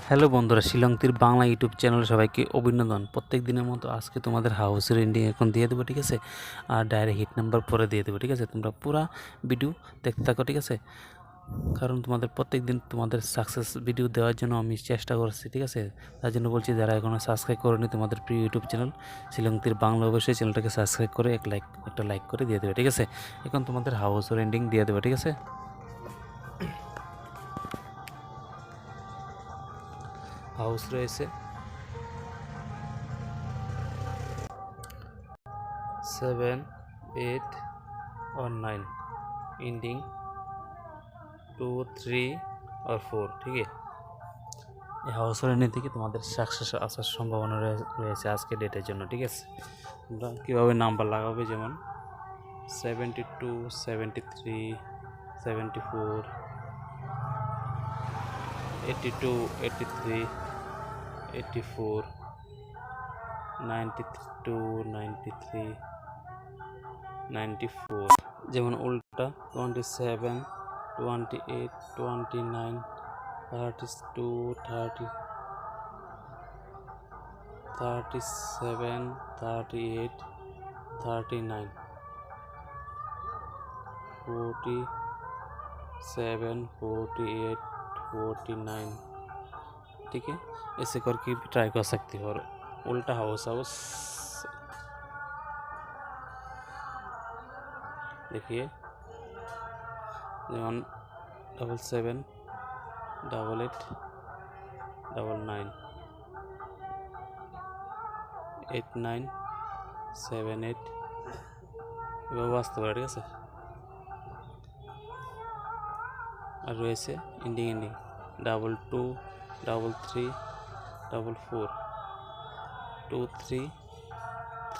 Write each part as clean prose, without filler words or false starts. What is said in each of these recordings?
Hello বন্ধুরা, শিলংতীর Bangla YouTube চ্যানেলে সবাইকে অভিনন্দন। প্রত্যেক দিনের মতো আজকে তোমাদের হাউসের এন্ডিং এখন দিয়ে দেবো, ঠিক আছে? আর ডাইরেক্ট হিট নাম্বার পরে দিয়ে দেবো, ঠিক আছে? তোমরা পুরা ভিডিও দেখতে থাকো, ঠিক আছে? কারণ তোমাদের প্রত্যেক দিন তোমাদের সাকসেস ভিডিও দেওয়ার জন্য আমি চেষ্টা করছি, ঠিক আছে? তার জন্য বলছি, যারা এখনও সাবস্ক্রাইব করেনি তোমাদের প্রিয় ইউটিউব চ্যানেল শিলংতীর বাংলা, অবশ্যই চ্যানেলটাকে সাবস্ক্রাইব করে একটা লাইক করে দিয়ে দেবে, ঠিক আছে? এখন তোমাদের হাউসের এন্ডিং দিয়ে দেবে, ঠিক আছে? হাউস রয়েছে 7, 8 और 9, एंडिंग 2, 3 और 4, ठीक है? এই হাউস রেন্ডিং থেকে তোমাদের সাকসেস আসার সম্ভাবনা রয়েছে আজকে ডেটের জন্য, ঠিক আছে? তোমরা কীভাবে নাম্বার লাগাবে, যেমন 72, 73, 74, 82, 83, 84, 92, 93, 94, যেমন উল্টা 27, 28, 29, 32, 30, 37, 38, 39, 47, 48, 49, ठीक है? ऐसे करके भी ट्राई कर सकती हो। और उल्टा हाउस देखिए, যেমন 77, 88, 99, 89, 78, এভাবে আসতে পারে, ঠিক আছে? আর রয়েছে এন্ডিং 22, 33, 44, 23,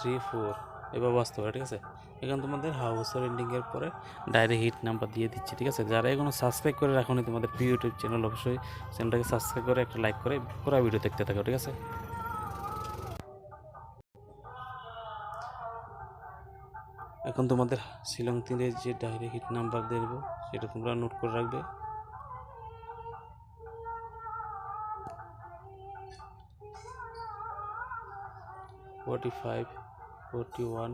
34, এভাবে আসতে পারে, ঠিক আছে? এখন তোমাদের হাউসের এন্ডিংয়ের পরে ডাইরেক্ট হিট নাম্বার দিয়ে দিচ্ছি, ঠিক আছে? যারা এখনো সাবস্ক্রাইব করে রাখোনি তোমাদের প্রিয় ইউটিউব চ্যানেল, অবশ্যই চ্যানেলটাকে সাবস্ক্রাইব করে একটা লাইক করে পুরো ভিডিও দেখতে থাকো, ঠিক আছে? এখন তোমাদের শিলং 3-এর যে ডাইরেক্ট হিট নাম্বার দেব সেটা তোমরা নোট করে রাখবে। 45, 41,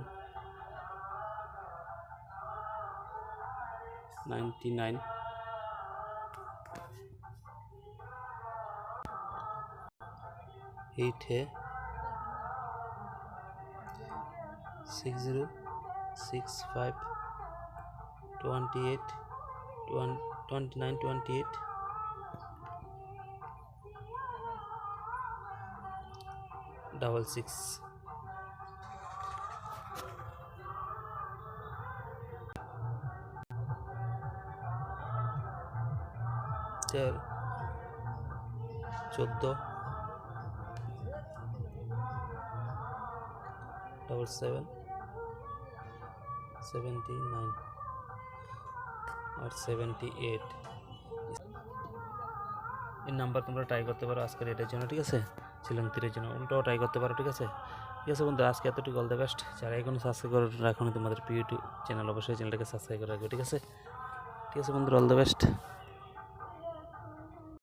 99, 8 है, 60, 65, 28, 29, 28, 66, चार 14, 77, 79 और 78। এই নাম্বার তোমরা ট্রাই করতে পারো আজকের এটার জন্য, ঠিক আছে? শিলং 3-এর জন্য উল্টাও ট্রাই করতে পারো, ঠিক আছে? ঠিক আছে বন্ধু, আজকে এতটুকু, অল দ্য বেস্ট। যারা এখনো সাবস্ক্রাইব করে রাখুন তোমাদের প্রিয় ইউটিউব চ্যানেল, অবশ্যই চ্যানেলটাকে সাবস্ক্রাইব করে রাখবে, ঠিক আছে? ঠিক আছে বন্ধুরা, অল দ্য বেস্ট।